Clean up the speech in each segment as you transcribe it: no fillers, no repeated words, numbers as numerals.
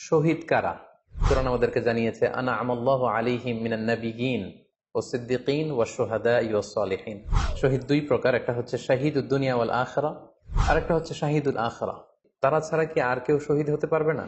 শহীদ কারা? কোরআন আমাদেরকে জানিয়েছে আনা আমাল্লাহু আলাইহিম মিনান নাবিয়িন ওয়াস সিদ্দিকিন ওয়াশ শুহাদাই ওয়াস সালিহিন। শহীদ দুই প্রকার, একটা হচ্ছে শাহিদুদ দুনিয়া ওয়াল আখিরা, আর একটা হচ্ছে শাহিদুল আখিরা। তারা ছাড়া কি আর কেউ শহীদ হতে পারবে না?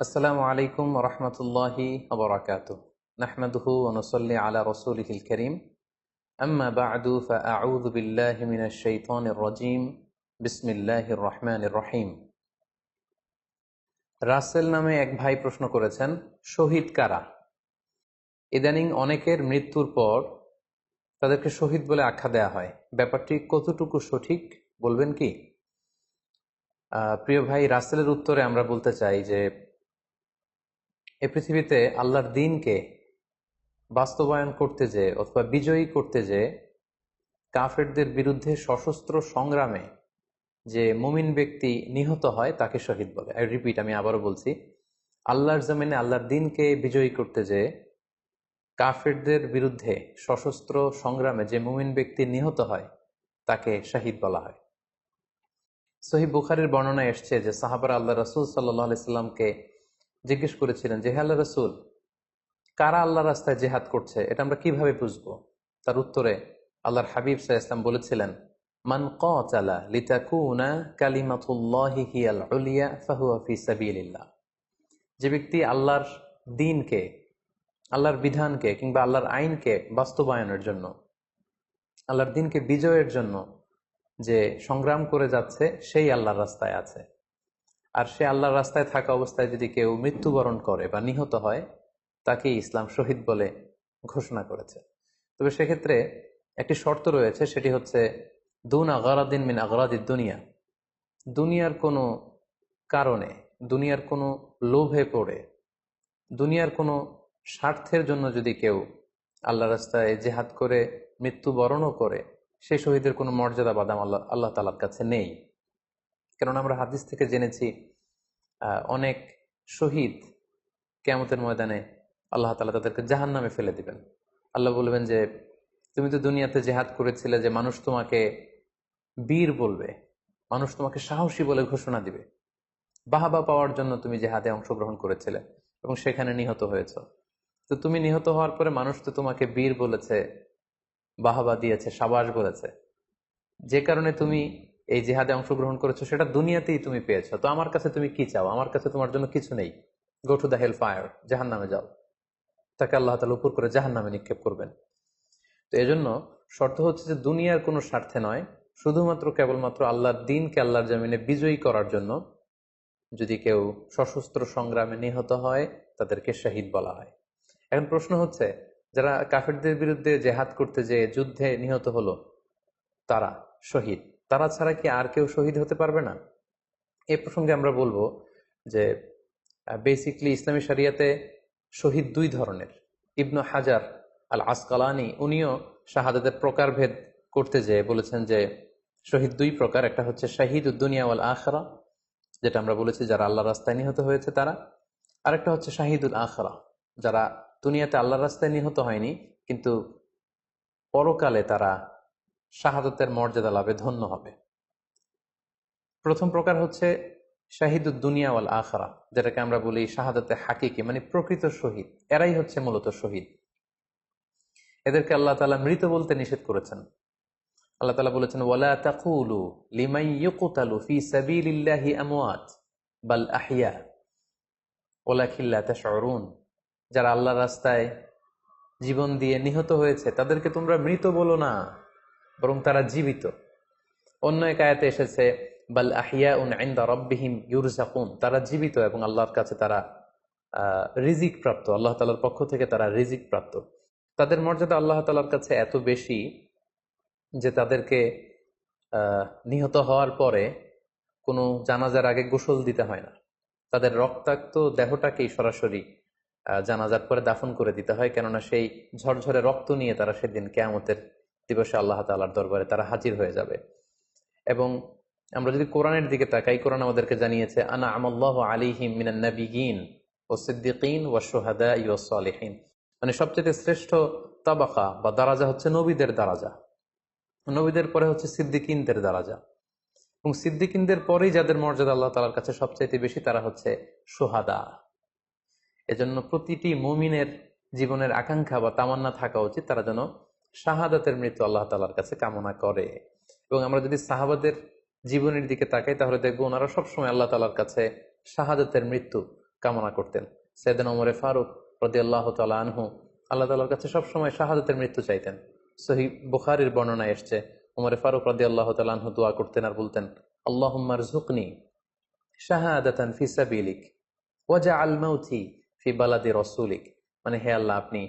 আসসালামু আলাইকুম ওয়া রাহমাতুল্লাহি ওয়া বারাকাতুহু। নাহমাদুহু ওয়া নুসাল্লি আলা রাসূলিহিল কারীম। আম্মা বা'দু ফাআউযু বিল্লাহি মিনাশ শাইতানির রাজীম। বিসমিল্লাহির রহমানির রহিম। রাসেল নামে এক ভাই প্রশ্ন করেছেন, শহীদ কারা? ইদানিং অনেকের মৃত্যুর পর তাদেরকে শহীদ বলে আখ্যা দেয়া হয়। ব্যাপারটি কতটুকু সঠিক বলবেন কি? প্রিয় ভাই, রাসেলের উত্তরে আমরা বলতে চাই যে এই পৃথিবীতে আল্লাহর দ্বীনকে বাস্তবায়ন করতে যে অথবা বিজয়ী করতে যে কাফেরদের বিরুদ্ধে সশস্ত্র সংগ্রামে যে মুমিন ব্যক্তি নিহত হয় তাকে শহীদ বলে। আই রিপিট, আমি আবারও বলছি, আল্লাহর জমিনে আল্লাহর দ্বীনকে বিজয়ী করতে যে কাফেরদের বিরুদ্ধে সশস্ত্র সংগ্রামে যে মুমিন ব্যক্তি নিহত হয় তাকে শহীদ বলা হয়। সহিহ বুখারীর বর্ণনায় এসছে যে সাহাবারা আল্লাহ রাসূল সাল্লাল্লাহু আলাইহি সাল্লামকে জিজ্ঞেস করেছিলেন যে, হে আল্লাহ রাসূল, কারা আল্লাহর রাস্তায় জিহাদ করছে এটা আমরা কিভাবে বুঝবো? তার উত্তরে আল্লাহর হাবিব সাল্লাল্লাহু আলাইহি ওয়াসাল্লাম বলেছিলেন, মান কাতালা লিতাকুনা কালিমাতুল্লাহি হিয়াল উলিয়া ফাহুয়া ফি সাবিলিল্লাহ। যে ব্যক্তি আল্লাহর দ্বীনকে, আল্লাহর বিধানকে কিংবা আল্লাহর আইনকে বাস্তবায়নের জন্য, আল্লাহর দ্বীনকে বিজয়ের জন্য যে সংগ্রাম করে যাচ্ছে সেই আল্লাহর রাস্তায় আছে। আর সে আল্লাহর রাস্তায় থাকা অবস্থায় যদি কেউ মৃত্যুবরণ করে বা নিহত হয় তাকে ইসলাম শহীদ বলে ঘোষণা করেছে। তবে সেক্ষেত্রে একটি শর্ত রয়েছে, সেটি হচ্ছে দুন আগারাদিন মিন আগারাদিদ দুনিয়া। দুনিয়ার কোনো কারণে, দুনিয়ার কোনো লোভে পড়ে, দুনিয়ার কোনো স্বার্থের জন্য যদি কেউ আল্লাহ রাস্তায় জেহাদ করে মৃত্যুবরণও করে, সেই শহীদের কোনো মর্যাদা বাদাম আল্লাহ তাআলার কাছে নেই। কারণ আমরা হাদিস থেকে জেনেছি অনেক শহীদ কিয়ামতের ময়দানে আল্লাহ তাআলা তাদেরকে জাহান্নামে ফেলে দিবেন। আল্লাহ বলবেন যে, তুমি তো দুনিয়াতে জেহাদ করেছিলে যে মানুষ তোমাকে বীর বলবে, মানুষ তোমাকে সাহসী বলে ঘোষণা দিবে, বাহাবা পাওয়ার জন্য তুমি জেহাদে অংশগ্রহণ করেছিলে এবং সেখানে নিহত হয়েছ। তো তুমি নিহত হওয়ার পরে মানুষ তো তোমাকে বীর বলেছে, বাহাবা দিয়েছে, সাবাস বলেছে, যে কারণে তুমি এই জিহাদে অংশগ্রহণ করেছো সেটা দুনিয়াতেই তুমি পেয়েছো। তো আমার কাছে তুমি কি চাও? আমার কাছে তোমার জন্য কিছু নেই। Go to the hell fire, জাহান্নামে যাও। তাকে আল্লাহ তাআলা উপর করে জাহান্নামে নিক্ষেপ করবেন। তো এজন্য শর্ত হচ্ছে যে দুনিয়ার কোনো স্বার্থে নয়, শুধুমাত্র কেবলমাত্র আল্লাহর দ্বীনকে আল্লাহর জমিনে বিজয়ী করার জন্য যদি কেউ সশস্ত্র সংগ্রামে নিহত হয় তাদেরকে শহীদ বলা হয়। এখন প্রশ্ন হচ্ছে, যারা কাফেরদের বিরুদ্ধে জেহাদ করতে যে যুদ্ধে নিহত হলো তারা শহীদ, তারা ছাড়া কি আর কেউ শহীদ হতে পারবে না? এই প্রসঙ্গে আমরা বলবো যে বেসিকলি ইসলামী শরিয়াতে শহীদ দুই ধরনের। ইবনু হাজার আল আসকালানি উনিও শাহাদাতের প্রকারভেদ করতে যেয়ে বলেছেন যে শহীদ দুই প্রকার, একটা হচ্ছে শাহিদুদ দুনিয়া ওয়াল আখিরা, যেটা আমরা বলেছি যারা আল্লাহর রাস্তায় নিহত হয়েছে তারা। আরেকটা হচ্ছে শাহিদুল আখিরা, যারা দুনিয়াতে আল্লাহর রাস্তায় নিহত হয়নি কিন্তু পরকালে তারা শাহাদাতের মর্যাদা লাভে ধন্য হবে। প্রথম প্রকার হচ্ছে শাহিদুদ দুনিয়া ওয়াল আখিরা, যেটাকে আমরা বলি শাহাদাতে হাকিকি, মানে প্রকৃত শহীদ। এরাই হচ্ছে মূলত শহীদ। এদেরকে আল্লাহ তাআলা মৃত বলতে নিষেধ করেছেন। আল্লাহ তাআলা বলেছেন, ওয়ালা তাকুলু লিমান ইউকতালু ফি সাবিলিল্লাহি আমওয়াত বাল আহইয়া ওয়ালাকিন লা তাশউরুন। যারা আল্লাহর রাস্তায় জীবন দিয়ে নিহত হয়েছে তাদেরকে তোমরা মৃত বলো না, বরং তারা জীবিত। অন্য এক আয়াতে এসেছে বাল আহিয়াউন ইনদা রাব্বিহিম ইউরযাকুন, তারা জীবিত এবং আল্লাহর কাছে তারা রিজিক প্রাপ্ত, আল্লাহ তাআলার পক্ষ থেকে তারা রিজিক প্রাপ্ত। তাদের মর্যাদা আল্লাহ তাআলার কাছে এত বেশি যে তাদেরকে নিহত হওয়ার পরে কোনো জানাজার আগে গোসল দিতে হয় না। তাদের রক্তাক্ত দেহটাকেই সরাসরি জানাজার পরে দাফন করে দিতে হয়, কেননা সেই ঝরঝরে রক্ত নিয়ে তারা সেদিন কিয়ামতের দিবসে আল্লাহ তাআলার দরবারে তারা হাজির হয়ে যাবে। এবং আমরা যদি কোরআনের দিকে তাকাই, কোরআন আমাদেরকে জানিয়েছে আনা আমাল্লাহু আলাইহিম মিনান নাবিয়িন ওয়াস সিদ্দিকিন ওয়াশ শুহাদাই ওয়াস সালিহিন, মানে সবচেয়ে শ্রেষ্ঠ তাবাকা বা দারাজা হচ্ছে নবীদের দারাজা, নবীদের পরে হচ্ছে সিদ্দিকিনদের দরজা, এবং সিদ্দিকিনদের পরেই যাদের মর্যাদা আল্লাহ তাআলার কাছে সবচাইতে বেশি তারা হচ্ছে শুহাদা। এজন্য প্রতিটি মুমিনের জীবনের আকাঙ্ক্ষা বা তামান্না থাকা উচিত তারা যেন শাহাদাতের মৃত্যু আল্লাহ তাআলার কাছে কামনা করে। এবং আমরা যদি সাহাবাদের জীবনের দিকে তাকাই তাহলে দেখবো ওনারা সবসময় আল্লাহ তাআলার কাছে শাহাদাতের মৃত্যু কামনা করতেন। সাইয়েদনা ওমরে ফারুক রাদিয়াল্লাহু তাআলা আনহু আল্লাহ তাআলার কাছে সবসময় শাহাদাতের মৃত্যু চাইতেন। সহিহ বুখারীর বর্ণনায় এসছে ওমরে ফারুক রাদিয়াল্লাহু তাআলা আনহু দোয়া করতেন আর বলতেন, আল্লাহুম্মা রযুকনি শাহাদাতান ফি সাবিলিক ওয়াজআল মাউতি ফি বালাদি রাসূলিক, মানে হে আল্লাহ আপনি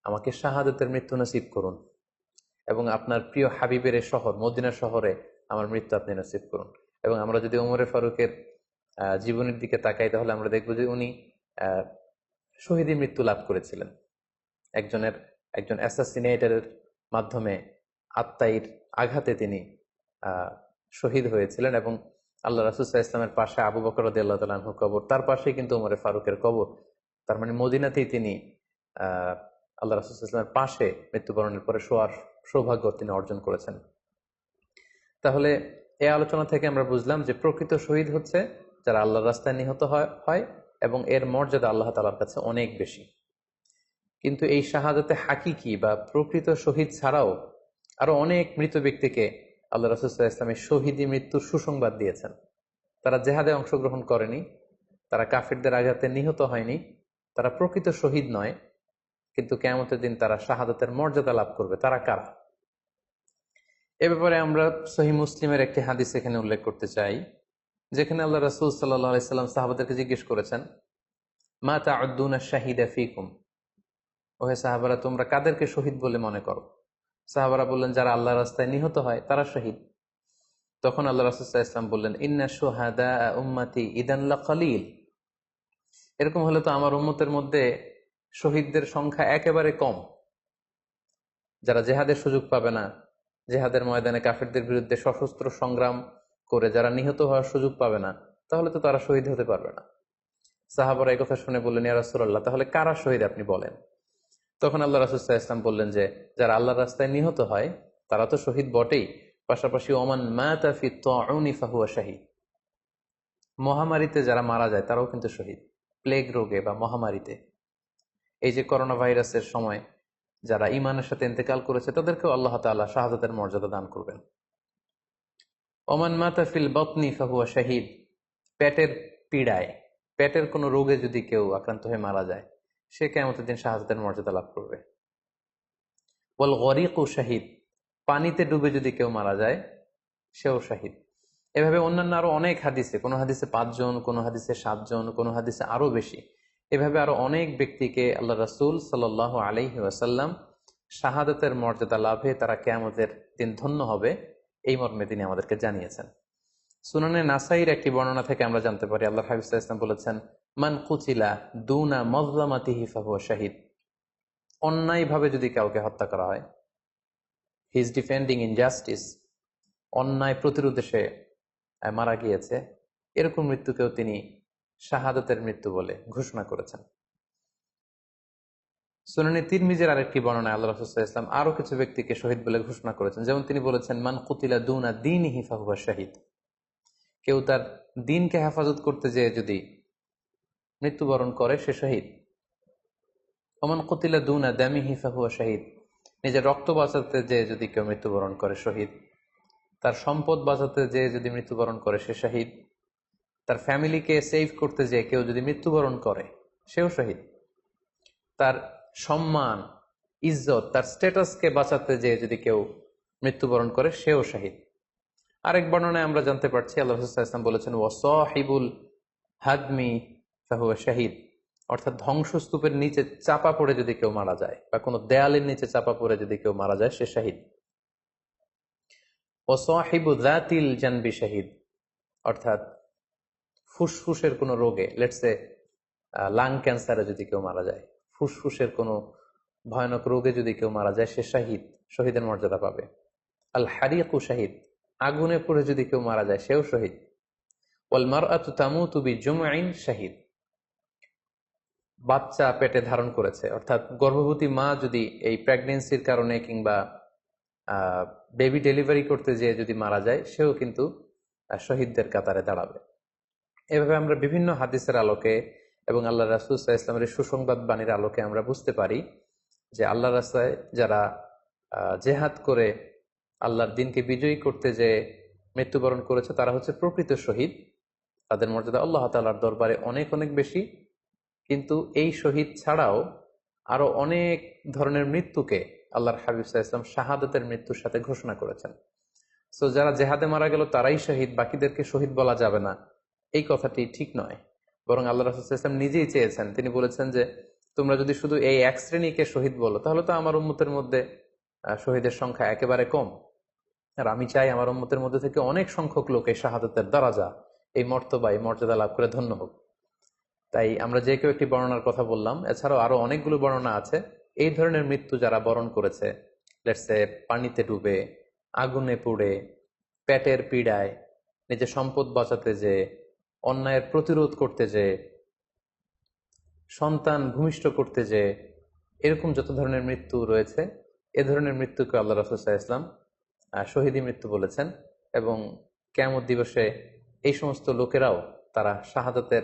আমাকে শাহাদাতের মৃত্যু নসিব করুন এবং আপনার প্রিয় হাবিবের শহর মদিনা শহরে আমার মৃত্যু আপনি নসিব করুন। এবং আমরা যদি ওমরে ফারুকের জীবনের দিকে তাকাই তাহলে আমরা দেখব যে উনি শহীদি মৃত্যু লাভ করেছিলেন। একজন অ্যাসাসিনেটরের মাধ্যমে আত্মাইর আঘাতে তিনি শহীদ হয়েছিলেন। এবং আল্লাহ রাসূল সাল্লাল্লাহু আলাইহি ওয়াসাল্লামের পাশে আবু বকর রাদিয়াল্লাহু তাআলা আনহুর কবর, তার পাশেই কিন্তু ওমরে ফারুকের কবর। তার মানে মদিনাতেই তিনি আল্লাহ রাসূল সাল্লাল্লাহু আলাইহি ওয়াসাল্লামের পাশে মৃত্যুবরণের পরে শোয়ার সৌভাগ্য তিনি অর্জন করেছেন। তাহলে এই আলোচনা থেকে আমরা বুঝলাম যে প্রকৃত শহীদ হচ্ছে যারা আল্লাহর রাস্তায় নিহত হয় এবং এর মর্যাদা আল্লাহ তাআলার কাছে অনেক বেশি। কিন্তু এই শাহাদাতে হাকিকি বা প্রকৃত শহীদ ছাড়াও আরো অনেক মৃত ব্যক্তিকে আল্লাহ রাসূল সাল্লাল্লাহু আলাইহি ওয়াসাল্লাম শহীদি মৃত্যুর সুসংবাদ দিয়েছেন। তারা জেহাদে অংশগ্রহণ করেনি, তারা কাফিরদের আঘাতে নিহত হয়নি, তারা প্রকৃত শহীদ নয়, কিন্তু কিয়ামতের দিন তারা শাহাদাতের মর্যাদা লাভ করবে। তারা কারা? এ ব্যাপারে আমরা সহিহ মুসলিমের একটি হাদিস এখানে উল্লেখ করতে চাই, যেখানে আল্লাহ রাসূল সাল্লাল্লাহু আলাইহি সাল্লাম সাহাবাদেরকে জিজ্ঞেস করেছেন, মা তাউদ্দুনা শাহিদা ফিকুম, ওহে সাহাবারা তোমরা কাদেরকে শহীদ বলে মনে করো? সাহাবারা বললেন যারা আল্লাহর রাস্তায় নিহত হয় তারা শহীদ। তখন আল্লাহ রাসূল সাল্লাল্লাহু আলাইহি ওয়াসাল্লাম বললেন, ইন্না শুহাদা উম্মতি ইদান লাকালিল, এরকম হলে তো আমার উম্মতের মধ্যে শহীদদের সংখ্যা একেবারে কম। যারা জেহাদের সুযোগ পাবে না, জেহাদের ময়দানে কাফিরদের বিরুদ্ধে সশস্ত্র সংগ্রাম করে যারা নিহত হওয়ার সুযোগ পাবে না, তাহলে তো তারা শহীদ হতে পারবে না। সাহাবারা এই কথা শুনে বললেন, ইয়া রাসূলুল্লাহ তাহলে কারা শহীদ আপনি বলেন। তখন আল্লাহ রাসূল সাল্লাল্লাহু আলাইহি ওয়াসাল্লাম বললেন যে যারা আল্লাহর রাস্তায় নিহত হয় তারা তো শহীদ বটেই, পাশাপাশি ওমান মাতা ফি তাউনি ফাহুয়া শাহীদ, মহামারীতে যারা মারা যায় তারাও কিন্তু শহীদ। প্লেগ রোগে বা মহামারীতে, এই যে করোনা ভাইরাসের সময় যারা ঈমানের সাথে ইন্তেকাল করেছে তাদেরকেও আল্লাহ তাআলা শাহাদাতের মর্যাদা দান করবেন। ওমান মাতা ফিল বাতনি ফাহুয়া শাহীদ, পেটের পীড়ায়, পেটের কোনো রোগে যদি কেউ আক্রান্ত হয়ে মারা যায় সে কিয়ামতের দিন শাহাদাতের মর্যাদা লাভ করবে। ওয়াল গরিকু শাহীদ, পানিতে ডুবে যদি কেউ মারা যায় সেও শাহীদ। এভাবে অন্যান্য আরো অনেক হাদিসে, কোনো হাদিসে 5 জন, কোনো হাদিসে 7 জন, কোনো হাদিসে আরো বেশি, এভাবে আরো অনেক ব্যক্তিকে আল্লাহ রাসূল সাল্লাল্লাহু আলাইহি ওয়াসাল্লাম শাহাদাতের মর্যাদা লাভে তারা কিয়ামতের দিন ধন্য হবে এই মর্মে তিনি আমাদেরকে জানিয়েছেন। সুনানে নাসাইর একটি বর্ণনা থেকে আমরা জানতে পারি আল্লাহ হাবিব সাল্লাল্লাহু আলাইহি ওয়াসাল্লাম বলেছেন, মান কুতিলা দুনা মাজলামাতিহি ফাহুয়া শাহীদ, অন্যায়ভাবে যদি কাউকে হত্যা করা হয়, হি ইজ ডিফেন্ডিং ইনজাস্টিস, অন্যায় প্রতিরোধে সে মারা গিয়েছে, এরকম মৃত্যুকেও তিনি শাহাদাতের মৃত্যু বলে ঘোষণা করেছেন। সুনানে তিরমিজির আরেকটি বর্ণনায় আল্লাহ রাসূল সাল্লাল্লাহু আলাইহি ওয়াসাল্লাম আরো কিছু ব্যক্তিকে শহীদ বলে ঘোষণা করেছেন। যেমন তিনি বলেছেন, মান কুতিলা দুনা দীনিহি ফাহুয়া শাহীদ, কেউ তার দ্বীনকে হেফাজত করতে যেয়ে যদি মৃত্যুবরণ করে সে শহীদ। ওমান কুতিলা দুনা দামিহি ফাহুয়া শাহীদ, নিজের রক্ত বাঁচাতে যেয়ে যদি কেউ মৃত্যুবরণ করে শহীদ। তার সম্পদ বাঁচাতে যেয়ে যদি মৃত্যুবরণ করে সে শহীদ। তার ফ্যামিলিকে সেভ করতে যেয়ে কেউ যদি মৃত্যুবরণ করে সেও শহীদ। তার সম্মান, ইজ্জত, তার স্ট্যাটাসকে বাঁচাতে যেয়ে যদি কেউ মৃত্যুবরণ করে সেও শহীদ। আরেক বর্ণনায় আমরা জানতে পারছি আল্লাহ রাসূল সাল্লাল্লাহু আলাইহি ওয়াসাল্লাম বলেছেন, ওয়াসাহিবুল হাদমি ফাহুয়া শাহীদ, অর্থাৎ ধ্বংসস্তূপের নিচে চাপা পড়ে যদি কেউ মারা যায় বা কোনো দেয়ালের নিচে চাপা পড়ে যদি কেউ মারা যায় সে শহীদ। ওয়াসাহিবু যাতিল জানবি শাহীদ, অর্থাৎ ফুসফুসের কোনো রোগে, লেটস সে লাং ক্যান্সারে যদি কেউ মারা যায়, ফুসফুসের কোনো ভয়ানক রোগে যদি কেউ মারা যায় সে শাহীদ, শহীদের মর্যাদা পাবে। আল হারিকু শাহীদ, আগুনে পুড়ে যদি কেউ মারা যায় সেও শহীদ। ওয়াল মারআতু তামুতু বিজুমইন শাহীদ, বাচ্চা পেটে ধারণ করেছে, অর্থাৎ গর্ভবতী মা যদি এই প্রেগন্যান্সির কারণে কিংবা বেবি ডেলিভারি করতে যেয়ে যদি মারা যায়, সেও কিন্তু শহীদদের কাতারে দাঁড়াবে। এভাবে আমরা বিভিন্ন হাদিসের আলোকে এবং আল্লাহ রাসূল সাল্লাল্লাহু আলাইহি ওয়াসাল্লামের সুসংবাদ বাণীর আলোকে আমরা বুঝতে পারি যে আল্লাহ রাস্তায় যারা জেহাদ করে আল্লাহর দিনকে বিজয়ী করতে যে মৃত্যুবরণ করেছে, তারা হচ্ছে প্রকৃত শহীদ। তাদের মর্যাদা আল্লাহ তাআলার দরবারে অনেক অনেক বেশি। কিন্তু এই শহীদ ছাড়াও আরো অনেক ধরনের মৃত্যুকে আল্লাহর হাবিব সাল্লাল্লাহু আলাইহি ওয়াসাল্লাম শাহাদাতের মৃত্যুর সাথে ঘোষণা করেছেন। সো যারা জেহাদে মারা গেল তারাই শহীদ, বাকিদেরকে শহীদ বলা যাবে না, এই কথাটি ঠিক নয়। বরং আল্লাহ রাসূল সাল্লাল্লাহু আলাইহি ওয়াসাল্লাম নিজেই চেয়েছেন, তিনি বলেছেন যে তোমরা যদি শুধু এই এক শ্রেণীকে শহীদ বলো, তাহলে তো আমার উম্মতের মধ্যে শহীদের সংখ্যা একেবারে কম। আর আমি চাই আমার উম্মতের মধ্যে থেকে অনেক সংখ্যক লোক এই শাহাদাতের দারাজা, এই মর্তবা, এই মর্যাদা লাভ করে ধন্য হোক। তাই আমরা যে কেউ একটি বর্ণনার কথা বললাম, এছাড়াও আরো অনেকগুলো বর্ণনা আছে এই ধরনের মৃত্যু যারা বরণ করেছে। লেটসে পানিতে ডুবে, আগুনে পুড়ে, পেটের পীড়ায়, নিজের সম্পদ বাঁচাতে যে, অন্যায়ের প্রতিরোধ করতে যে, সন্তান ভূমিষ্ঠ করতে যে, এরকম যত ধরনের মৃত্যু রয়েছে, এ ধরনের মৃত্যুকে আল্লাহ রাসূল সাল্লাল্লাহু আলাইহি ওয়াসাল্লাম শহীদী মৃত্যু বলেছেন। এবং কিয়ামত দিবসে এই সমস্ত লোকেরাও তারা শাহাদাতের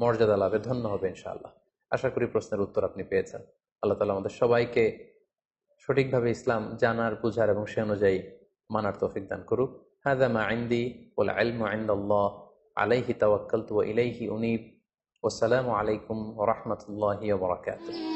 মর্যাদা লাভে ধন্য হবে ইনশাআল্লাহ। আশা করি প্রশ্নের উত্তর আপনি পেয়েছেন। আল্লাহ তাআলা আমাদের সবাইকে সঠিকভাবে ইসলাম জানার, বুঝার এবং সে অনুযায়ী মানার তৌফিক দান করুক। হাযা মা ইনদি ওয়াল ইলমু ইনদাল্লাহ আলাইহি তাওয়াক্কালতু ওয়া ইলাইহি উনীব। ওয়াসসালামু আলাইকুম ওয়া রাহমাতুল্লাহি ওয়া বারাকাতুহু।